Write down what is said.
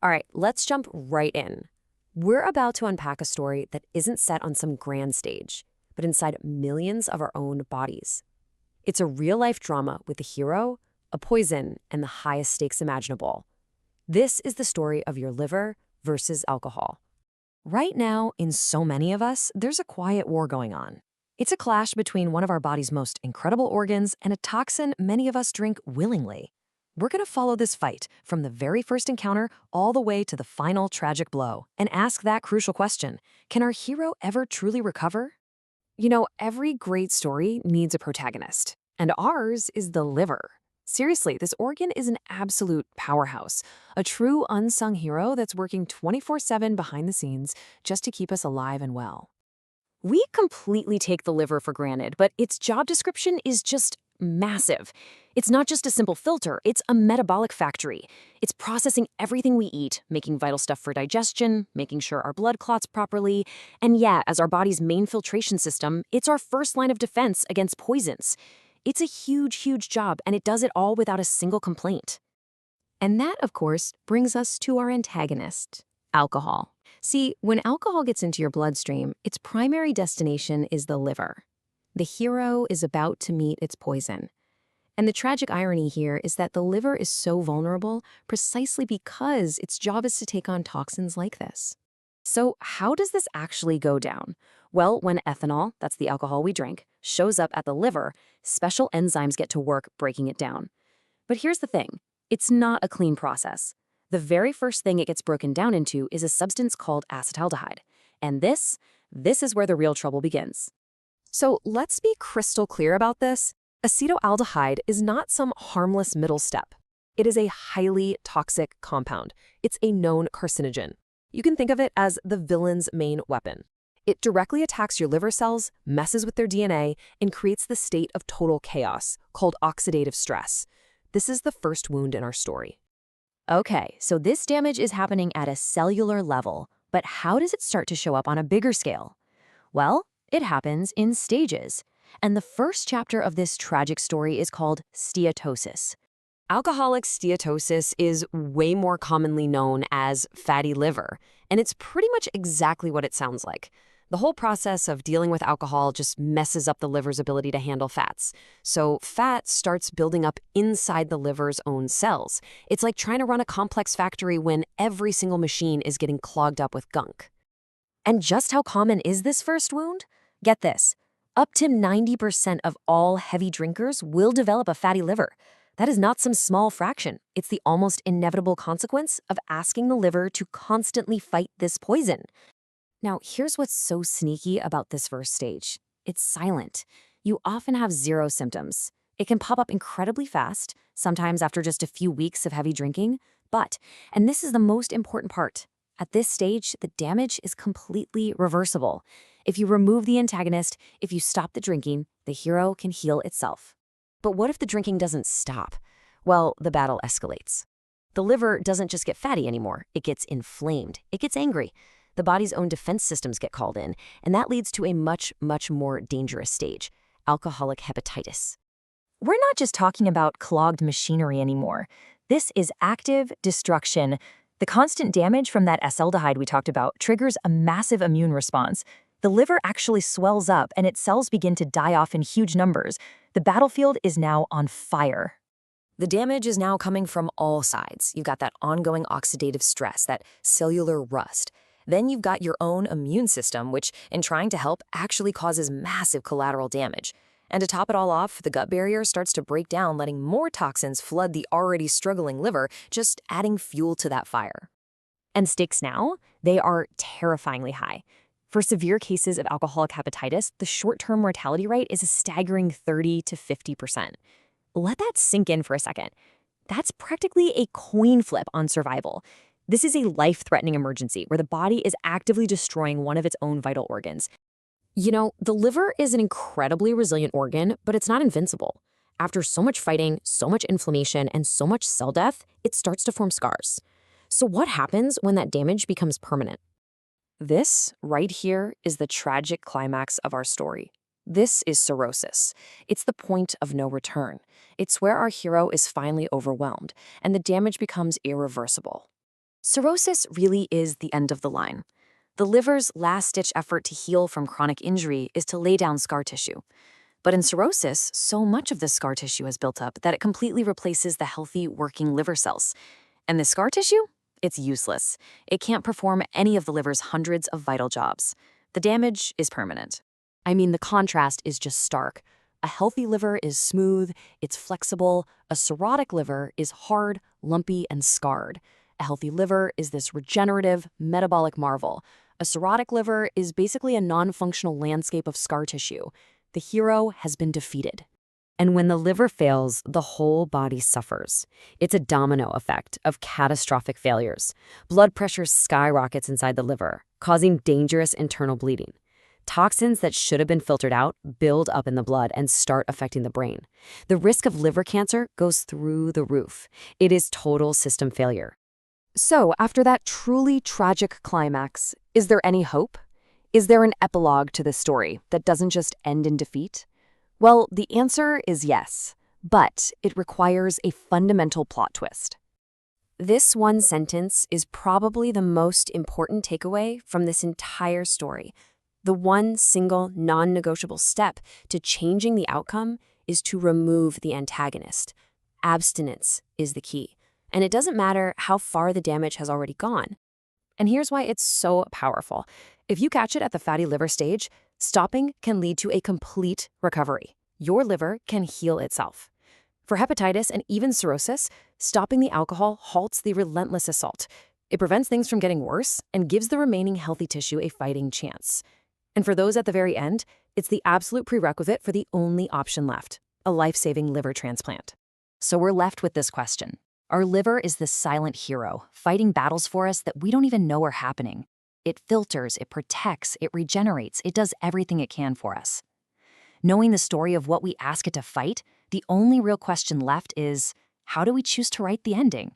All right, let's jump right in. We're about to unpack a story that isn't set on some grand stage, but inside millions of our own bodies. It's a real-life drama with a hero, a poison, and the highest stakes imaginable. This is the story of your liver versus alcohol. Right now, in so many of us, there's a quiet war going on. It's a clash between one of our body's most incredible organs and a toxin many of us drink willingly. We're going to follow this fight from the very first encounter all the way to the final tragic blow and ask that crucial question: can our hero ever truly recover? Every great story needs a protagonist, and ours is the liver. Seriously, this organ is an absolute powerhouse, a true unsung hero that's working 24/7 behind the scenes just to keep us alive and well. We completely take the liver for granted, but its job description is just massive. It's not just a simple filter, it's a metabolic factory. It's processing everything we eat, making vital stuff for digestion, making sure our blood clots properly, and yeah, as our body's main filtration system, it's our first line of defense against poisons. It's a huge, huge job, and it does it all without a single complaint. And that, of course, brings us to our antagonist, alcohol. See, when alcohol gets into your bloodstream, its primary destination is the liver. The hero is about to meet its poison. And the tragic irony here is that the liver is so vulnerable precisely because its job is to take on toxins like this. So how does this actually go down? Well, when ethanol, that's the alcohol we drink, shows up at the liver, special enzymes get to work breaking it down. But here's the thing, it's not a clean process. The very first thing it gets broken down into is a substance called acetaldehyde. And this is where the real trouble begins. So let's be crystal clear about this. Acetaldehyde is not some harmless middle step. It is a highly toxic compound. It's a known carcinogen. You can think of it as the villain's main weapon. It directly attacks your liver cells, messes with their DNA, and creates the state of total chaos, called oxidative stress. This is the first wound in our story. Okay, so this damage is happening at a cellular level, but how does it start to show up on a bigger scale? Well, it happens in stages. And the first chapter of this tragic story is called steatosis. Alcoholic steatosis is way more commonly known as fatty liver, and it's pretty much exactly what it sounds like. The whole process of dealing with alcohol just messes up the liver's ability to handle fats. So fat starts building up inside the liver's own cells. It's like trying to run a complex factory when every single machine is getting clogged up with gunk. And just how common is this first wound? Get this. Up to 90% of all heavy drinkers will develop a fatty liver. That is not some small fraction. It's the almost inevitable consequence of asking the liver to constantly fight this poison. Now, here's what's so sneaky about this first stage. It's silent. You often have zero symptoms. It can pop up incredibly fast, sometimes after just a few weeks of heavy drinking. But, and this is the most important part, at this stage, the damage is completely reversible. If you remove the antagonist, if you stop the drinking, the hero can heal itself. But what if the drinking doesn't stop? Well, the battle escalates. The liver doesn't just get fatty anymore, it gets inflamed, it gets angry. The body's own defense systems get called in, and that leads to a much, much more dangerous stage, alcoholic hepatitis. We're not just talking about clogged machinery anymore. This is active destruction. The constant damage from that acetaldehyde we talked about triggers a massive immune response. The liver actually swells up and its cells begin to die off in huge numbers. The battlefield is now on fire. The damage is now coming from all sides. You've got that ongoing oxidative stress, that cellular rust. Then you've got your own immune system, which, in trying to help, actually causes massive collateral damage. And to top it all off, the gut barrier starts to break down, letting more toxins flood the already struggling liver, just adding fuel to that fire. And stakes now, they are terrifyingly high. For severe cases of alcoholic hepatitis, the short-term mortality rate is a staggering 30 to 50%. Let that sink in for a second. That's practically a coin flip on survival. This is a life-threatening emergency where the body is actively destroying one of its own vital organs. The liver is an incredibly resilient organ, but it's not invincible. After so much fighting, so much inflammation, and so much cell death, it starts to form scars. So what happens when that damage becomes permanent? This, right here, is the tragic climax of our story. This is cirrhosis. It's the point of no return. It's where our hero is finally overwhelmed, and the damage becomes irreversible. Cirrhosis really is the end of the line. The liver's last-ditch effort to heal from chronic injury is to lay down scar tissue. But in cirrhosis, so much of this scar tissue has built up that it completely replaces the healthy, working liver cells. And this scar tissue? It's useless. It can't perform any of the liver's hundreds of vital jobs. The damage is permanent. I mean, the contrast is just stark. A healthy liver is smooth, it's flexible. A cirrhotic liver is hard, lumpy, and scarred. A healthy liver is this regenerative, metabolic marvel. A cirrhotic liver is basically a non-functional landscape of scar tissue. The hero has been defeated. And when the liver fails, the whole body suffers. It's a domino effect of catastrophic failures. Blood pressure skyrockets inside the liver, causing dangerous internal bleeding. Toxins that should have been filtered out build up in the blood and start affecting the brain. The risk of liver cancer goes through the roof. It is total system failure. So, after that truly tragic climax, is there any hope? Is there an epilogue to this story that doesn't just end in defeat? Well, the answer is yes, but it requires a fundamental plot twist. This one sentence is probably the most important takeaway from this entire story. The one single non-negotiable step to changing the outcome is to remove the antagonist. Abstinence is the key. And it doesn't matter how far the damage has already gone. And here's why it's so powerful. If you catch it at the fatty liver stage, stopping can lead to a complete recovery. Your liver can heal itself. For hepatitis and even cirrhosis, stopping the alcohol halts the relentless assault. It prevents things from getting worse and gives the remaining healthy tissue a fighting chance. And for those at the very end, it's the absolute prerequisite for the only option left, a life-saving liver transplant. So we're left with this question. Our liver is this silent hero, fighting battles for us that we don't even know are happening. It filters, it protects, it regenerates, it does everything it can for us. Knowing the story of what we ask it to fight, the only real question left is, how do we choose to write the ending?